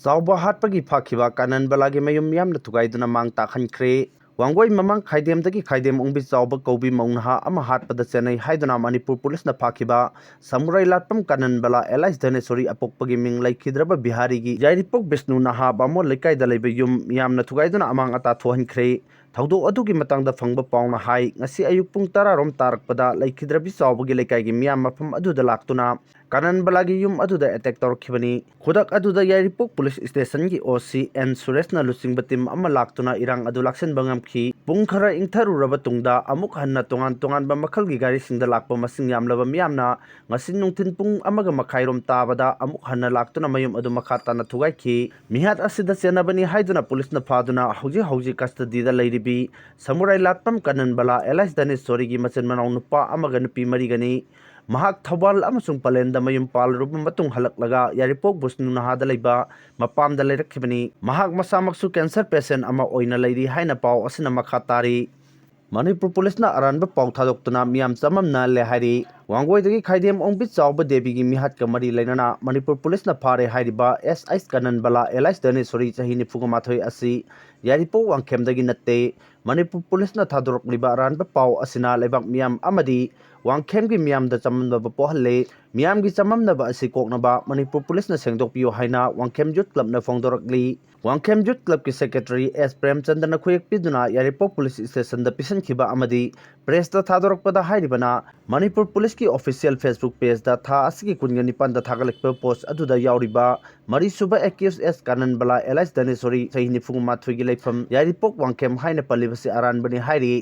CHAOBA hatpagi phakiba KANANBALAGI MAYUM MIYAMNA THUGAIDUNA MANG THOKHANKHRE Wangoi mamang khaidemdagi khaidem ungbi chawba kobi maungha ama hatpada chenai haiduna Manipur police na phakiba samurai latpam KANANBALA Elias Dhaneswari apokpagi ming laikhidraba Bihari gi Jairipok Vishnu naha bamo lekai da leiba yum miyamna thugaiduna amang ata thohankhre thaudo adugi matangda phangba pauna hai ngasi ayuk pung 10 rom tarakpada laikhidrabi chawbagi lekai gi miyam mafam aduda laktuna KANANBALAGI yum aduda attack torkhibani khudak aduda Jairipok police station gi OC N Suresna lusingba team ama laktuna irang adu laksen bangam khi pung khara ingtharuraba tungda amuk hanna tongan ba makhal gi gari singda lakpa masing yamlaba miyamna ngasin nungthin pung amaga makhairom tabada amuk hanna laktuna mayum adu makhata na thugai khi mihat asida CHENNABNI haiduna police na phaduna hauji custody da leiribi samurai latpam KANANBALA Elias Dhaneswari gi macen manaw nupa amaga nupi marigani mahak thawal amasung palenda mayum palruba matung halaklaga Jairipok Vishnu nahada leiba mapamda leirakhibani mahak masamaksu cancer patient ama oina leiri haina paw asina makhatari Manipur police na aranba paw thadoktuna miyam chamamna le hari wangoi khaidem ongbi chawba debi gi mihat kamari leinana Manipur police na phare hairiba SI KANANBALA Elias Dhaneswari chahi 93 asi Jairipok wangkhemdagi natte Manipur police na thadorokliba aranba paw asina lebak miyam amadi wangkhem gi miyam da chamamnaba pohalle miyam gi chamamnaba asi koknaba Manipur police na sengdokpiyo haina wangkhem youth club na phongdorakli wangkhem youth club ki secretary S Premchand na khuyek piduna Jairipok police station da pisan khiba amadi press da thadorokpada hairibana Manipur police ki official Facebook page da tha asigi kunga nipan da thagalekpa post aduda yauriba mari suba accused S KANANBALA Elias Dhaneswari chahi 93 gi leifam Jairipok wangkhem haina palibasi aranbani hairi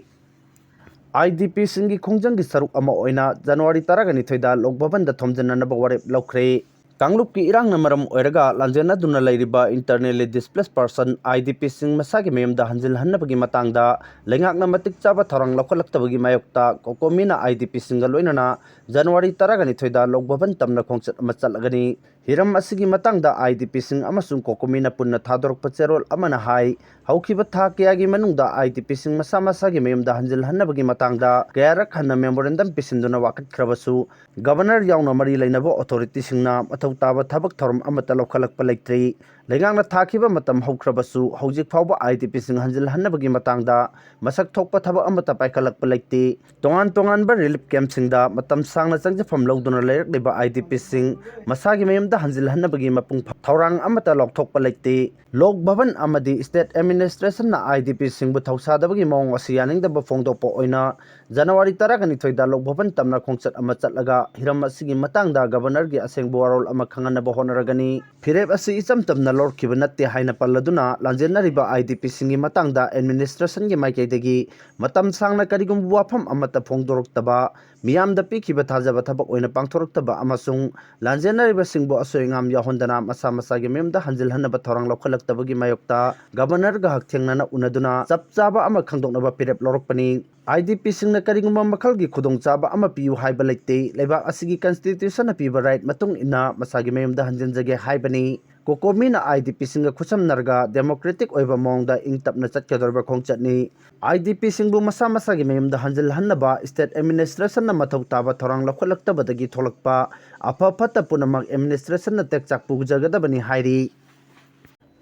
IDP singi khongjang gi saruk ama oina January 12 da lokbaban da thomjananaba warep lokre Kanglup ki irang namaram oiraga lanjena duna leiriba internally displaced person IDP sing masagi mayam da hanjil hannabagi matangda lengak na matik chaba thorang lokhalaktabagi mayokta kokomina IDP singa loinana January 12 da lokbaban tamna khongchat ama chalagani hiram asigi matangda IDP sing amasung kokomina punna thadorok cherol amana hai haukiba tha kayagi manungda IDP sing masagi mayam da hanjil hannabagi matangda kayarak hanna memorandum pisinduna wakat khrabasu governor yauna mari leinaba authority singna taba thabak thorum amata lokhalakpa leitri lengang thakiba matam haukhrabasu hojik phawba IDP sing hanjil hannabagi matangda masak thokpa thaba amata paikhalakpa leite tongan ba relief camp singda matam sangna changjafam loduna leirak leba IDP sing masagi mayamda hanjil hannabagi mapung thorang amata lokthokpa leite lok bhavan amadi state administration na IDP sing bu thausadabagi mawng asi yaningdaba phongdokpa oina January 12 da lok bhavan tamna khongchat ama chatlaga hiram asigi matangda governor gi asengbu warol ama khanganaba honaragani phirep asi icham tamna lorkhiba natte haina palladuna lanjenariba IDP singi matangda administration gi maikaidagi matam sangna karigum wafam amata phongdoroktaba miyamda pikhiba thajaba thabak oina pangthoraktaba amasung lanjenariba singbo asoingam yahondana masagi memda hanjil hanaba thorang lokhalaktabagi mayokta governor ga hakthengnana unaduna chapchaba ama khangdoknaba phirep lorokpani IDP singna karigumba makhalgi khudongchaba ama piyu haiba leite lebak asigi constitution na piba right matung ina masagi mayumda hanjinjage haibani kokomina IDP singa khusam narga democratic oiba mongda ingtapna chatkadorba khongchatni IDP singbu masagi mayumda hanjil hannaba state administration na mathau taba thorang lokhalaktabadagi tholakpa apha phata punamak administration na tekchak pujagadabani hairi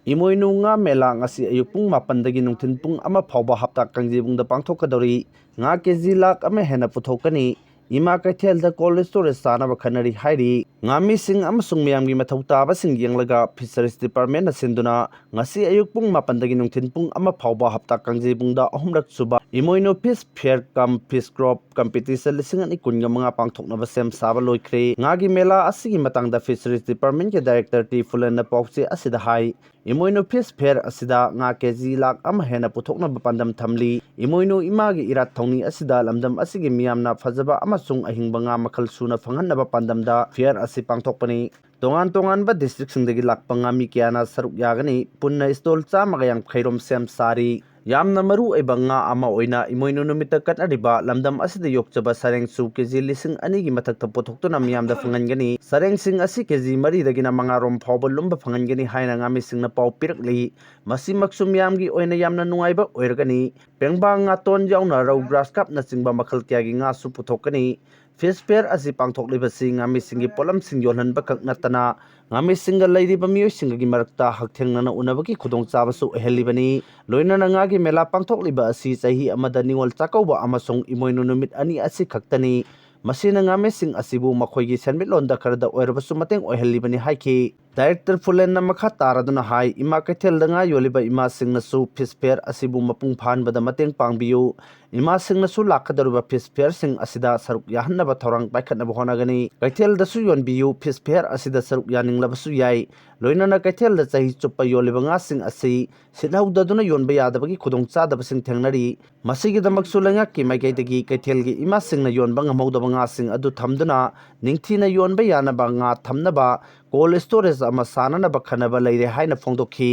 Imoinu nga mela ngasi ayuk pung 8 dagi nungthin pung ama phawba hapta kangjibungda pangthokadori nga kg lak ama hena puthokani ima kaithel da cold storage sanaba khanari hairi ngami sing amasung miyamgi mathau taba sing yenglaga fisheries department na sinduna ngasi ayuk pung 8 dagi nungthin pung ama phawba hapta kangjibungda ahumrak suba Imoinu fish fair kam fish crop competition lising ani kunga mga pangthoknaba sem saba loikre ngagi mela asigi matangda fisheries department ke director T Fulan na pawche asida hai Imoinu fish fair asida nga kg lak ama hena puthokna pandam thamli Imoinu imagi irat thongni asida lamdam asigi miyamna phajaba amasung ahingba nga makhal suna phanghanaba pandamda fair asi pangthokpani tongan ba district singdagi lakpa ngami kiana saruk yagani punna stall chama yang khairom sem sari yamna maru ebanga ama oina Imoinu numita katariba lamdam asida yokchaba sareng su kg lising ani gi mathakta pothokto miyamda phangangani sareng sing asi kg mari dagina mangarom phawba lumba phangangani haina ngami singna paw pirakli masi maksum yamgi oina yamna nungaiba oirgani pengba nga ton yauna raw grass cup na chingba makhal kyagi nga su puthokani fish fair ꯑꯁꯤ ꯄꯥꯡꯊꯣꯛꯂꯤꯕꯁꯤ ꯉꯥꯃꯤꯁꯤꯡꯒꯤ ꯄꯣꯠꯂꯝꯁꯤꯡ ꯌꯣꯜꯍꯟꯕ ꯈꯛ ꯅꯠꯇꯅ ꯉꯥꯃꯤꯁꯤꯡꯒ ꯂꯩꯔꯤꯕ ꯃꯤꯑꯣꯏꯁꯤꯡꯒꯤ ꯃꯔꯛꯇ ꯍꯛꯊꯦꯡꯅꯅ ꯎꯅꯕꯒꯤ ꯈꯨꯗꯣꯡꯆꯥꯕꯁꯨ ꯑꯣꯏꯍꯜꯂꯤꯕꯅꯤ꯫ ꯂꯣꯏꯅꯅ ꯉꯥꯒꯤ ꯃꯦꯂꯥ ꯄꯥꯡꯊꯣꯛꯂꯤꯕ ꯑꯁꯤ ꯆꯍꯤ ꯑꯃꯗ ꯅꯤꯉꯣꯜ ꯆꯥꯛꯀꯧꯕ ꯑꯃꯁꯨꯡ ꯏꯃꯣꯏꯅꯨ ꯅꯨꯃꯤꯠ ꯑꯅꯤ ꯑꯁꯤ ꯈꯛꯇꯅꯤ꯫ ꯃꯁꯤꯅ ꯉꯥꯃꯤꯁꯤꯡ ꯑꯁꯤꯕꯨ ꯃꯈꯣꯏꯒꯤ ꯁꯦꯟꯃꯤꯠꯂꯣꯟꯗ ꯈꯔꯗ ꯑꯣꯏꯔꯕꯁꯨ ꯃꯇꯦꯡ ꯑꯣꯏꯍꯜꯂꯤꯕꯅꯤ ꯍꯥꯏꯈꯤ꯫ ꯗꯥꯏꯔꯦꯛꯇꯔ ꯐꯨꯂꯦꯟꯅ ꯃꯈꯥ ꯇꯥꯔꯗꯨꯅ ꯍꯥꯏ ꯏꯃꯥ ꯀꯩꯊꯦꯜꯗ ꯉꯥ ꯌꯣꯜꯂꯤꯕ ꯏꯃꯥꯁꯤꯡꯅꯁꯨ ꯐꯤꯁ ꯐꯦꯌꯔ ꯑꯁꯤꯕꯨ ꯃꯄꯨꯡ ꯐꯥꯍꯟꯕꯗ ꯃꯇꯦꯡ ꯄꯥꯡꯕꯤꯌꯨ꯫ ꯏꯃꯥꯁꯤꯡꯅꯁꯨ ꯂꯥꯛꯀꯗꯧꯔꯤꯕ ꯐꯤꯁ ꯐꯦꯌꯔꯁꯤꯡ ꯑꯁꯤꯗ ꯁꯔꯨꯛ ꯌꯥꯍꯟꯅꯕ ꯊꯧꯔꯥꯡ ꯄꯥꯏꯈꯠꯅꯕ ꯍꯣꯠꯅꯒꯅꯤ꯫ ꯀꯩꯊꯦꯜꯗꯁꯨ ꯌꯣꯟꯕꯤꯌꯨ ꯐꯤꯁ ꯐꯦꯌꯔ ꯑꯁꯤꯗ ꯁꯔꯨꯛ ꯌꯥꯅꯤꯡꯂꯕꯁꯨ ꯌꯥꯏ꯫ ꯂꯣꯏꯅꯅ ꯀꯩꯊꯦꯜꯗ ꯆꯍꯤ ꯆꯨꯞꯄ ꯌꯣꯜꯂꯤꯕ ꯉꯥꯁꯤꯡ ꯑꯁꯤ ꯁꯤꯠꯍꯧꯗꯗꯨꯅ ꯌꯣꯟꯕ ꯌꯥꯗꯕꯒꯤ ꯈꯨꯗꯣꯡꯆꯥꯗꯕꯁꯤꯡ ꯊꯦꯡꯅꯔꯤ꯫ ꯃꯁꯤꯒꯤꯗꯃꯛꯁꯨ ꯂꯩꯉꯥꯛꯀꯤ ꯃꯥꯏꯀꯩꯗꯒꯤ ꯀꯩꯊꯦꯜꯒꯤ ꯏꯃꯥꯁꯤꯡꯅ ꯌꯣꯟꯕ ꯉꯝꯍꯧꯗꯕ ꯉꯥꯁꯤꯡ ꯑꯗꯨ ꯊꯝꯗꯨꯅ ꯅꯤꯡꯊꯤꯅ ꯌꯣꯟꯕ ꯌꯥꯅꯕ ꯉꯥ ꯊꯝꯅꯕ ꯀꯣꯜ ꯁ꯭ꯇꯣꯔꯦꯖ ꯑꯃ ꯁꯥꯅꯅꯕ ꯈꯟꯅꯕ ꯂꯩꯔꯦ ꯍꯥꯏꯅ ꯐꯣꯡꯗꯣꯛꯈꯤ꯫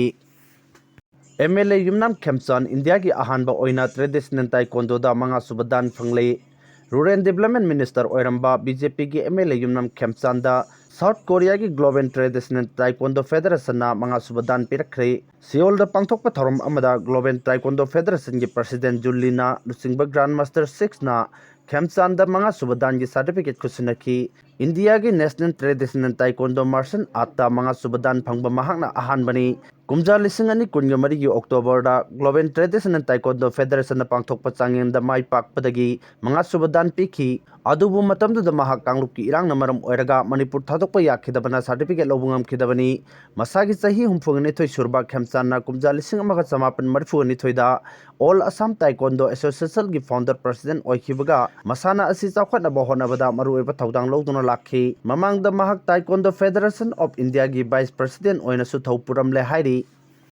MLA ꯌꯨꯝꯅꯥꯝ ꯈꯦꯝꯆꯥꯟ ꯏꯟꯗꯤꯌꯥꯒꯤ ꯑꯍꯥꯟꯕ ꯑꯣꯏꯅ ꯇ꯭ꯔꯦꯗꯤꯁꯅꯦꯜ ꯇꯥꯏꯀꯣꯟꯗꯣꯗ 5ꯁꯨꯕ ꯗꯥꯟ ꯐꯪꯂꯦ꯫ ꯔꯨꯔꯦꯜ ꯗꯤꯕꯦꯂꯞꯃꯦꯟꯠ ꯃꯤꯅꯤꯁꯇꯔ ꯑꯣꯏꯔꯝꯕ ꯕꯤꯖꯦꯄꯤꯒꯤ MLA ꯌꯨꯝꯅꯥꯝ ꯈꯦꯝꯆꯥꯟꯗ ꯁꯥꯎꯠ ꯀꯣꯔꯤꯌꯥꯒꯤ ꯒ꯭ꯂꯣꯕꯦꯜ ꯇ꯭ꯔꯦꯗꯤꯁꯅꯦꯜ ꯇꯥꯏꯀꯣꯟꯗꯣ ꯐꯦꯗꯔꯦꯁꯟꯅ 5ꯁꯨꯕ ꯗꯥꯟ ꯄꯤꯔꯛꯈ꯭ꯔꯦ꯫ ꯁꯤꯑꯣꯜꯗ ꯄꯥꯡꯊꯣꯛꯄ ꯊꯧꯔꯝ ꯑꯃꯗ ꯒ꯭ꯂꯣꯕꯦꯜ ꯇꯥꯏꯀꯣꯟꯗꯣ ꯐꯦꯗꯔꯦꯁꯟꯒꯤ ꯄ꯭ꯔꯁꯤꯗꯦꯟꯠ ꯖꯨꯟ ꯂꯤꯅ ꯂꯨꯆꯤꯡꯕ ꯒ꯭ꯔꯥꯟ ꯃꯥꯁꯇꯔ 6ꯅ ꯈꯦꯝꯆꯥꯟꯗ 5ꯁꯨꯕ ꯗꯥꯟꯒꯤ ꯁꯥꯔꯇꯤꯐꯤꯀꯦꯠ ꯈꯨꯠꯁꯤꯟꯅꯈꯤ꯫ ꯏꯟꯗꯤꯌꯥꯒꯤ ꯅꯦꯁꯅꯦꯜ ꯇ꯭ꯔꯦꯗꯤꯁꯅꯦꯜ ꯇꯥꯏꯀꯣꯟꯗꯣ ꯃꯥꯔꯁꯦꯜ ꯑꯥꯔꯠꯇ 5ꯁꯨꯕ ꯗꯥꯟ ꯐꯪꯕ ꯃꯍꯥꯛꯅ ꯑꯍꯥꯟꯕꯅꯤ꯫ ꯀꯨꯝꯖꯥ 2024ꯒꯤ ꯑꯣꯛꯇꯣꯕꯔꯗ ꯒ꯭ꯂꯣꯕꯦꯜ ꯇ꯭ꯔꯦꯗꯤꯁꯅꯦꯜ ꯇꯥꯏꯀꯣꯟꯗꯣ ꯐꯦꯗꯔꯦꯁꯟꯅ ꯄꯥꯡꯊꯣꯛꯄ ꯆꯥꯡꯌꯦꯡꯗ ꯃꯥꯏ ꯄꯥꯛꯄꯗꯒꯤ 5ꯁꯨꯕ ꯗꯥꯟ ꯄꯤꯈꯤ꯫ ꯑꯗꯨꯕꯨ ꯃꯇꯝꯗꯨꯗ ꯃꯍꯥꯛ ꯀꯥꯡꯂꯨꯞꯀꯤ ꯏꯔꯥꯡꯅ ꯃꯔꯝ ꯑꯣꯏꯔꯒ ꯃꯅꯤꯄꯨꯔ ꯊꯥꯗꯣꯛꯄ ꯌꯥꯈꯤꯗꯕꯅ ꯁꯥꯔꯇꯤꯐꯤꯀꯦꯠ ꯂꯧꯕ ꯉꯝꯈꯤꯗꯕꯅꯤ꯫ ꯃꯁꯥꯒꯤ ꯆꯍꯤ 62 ꯁꯨꯔꯕ ꯈꯦꯝꯆꯥꯟꯅ ꯀꯨꯝꯖꯥ 1932ꯗ ꯑꯣꯜ ꯑꯁꯥꯝ ꯇꯥꯏꯀꯣꯟꯗꯣ ꯑꯦꯁꯣꯁꯤꯌꯦꯁꯟꯒꯤ ꯐꯥꯎꯟꯗꯔ ꯄ꯭ꯔꯁꯤꯗꯦꯟꯠ ꯑꯣꯏꯈꯤꯕꯒ ꯃꯁꯥꯟꯅ ꯑꯁꯤ ꯆꯥꯎꯈꯠꯅꯕ ꯍꯣꯠꯅꯕꯗ ꯃꯔꯨꯑꯣꯏꯕ ꯊꯧꯗꯥꯡ ꯂꯧꯗꯨꯅ ꯂꯥꯛꯈꯤ꯫ ꯃꯃꯥꯡꯗ ꯃꯍꯥꯛ ꯇꯥꯏꯀꯣꯟꯗꯣ ꯐꯦꯗꯔꯦꯁꯟ ꯑꯣꯐ ꯏꯟꯗꯤꯌꯥꯒꯤ ꯚꯥꯏꯁ ꯄ꯭ꯔꯁꯤꯗꯦꯟꯠ ꯑꯣꯏꯅꯁꯨ ꯊꯧ ꯄꯨꯔꯝꯂꯦ ꯍꯥꯏꯔꯤ꯫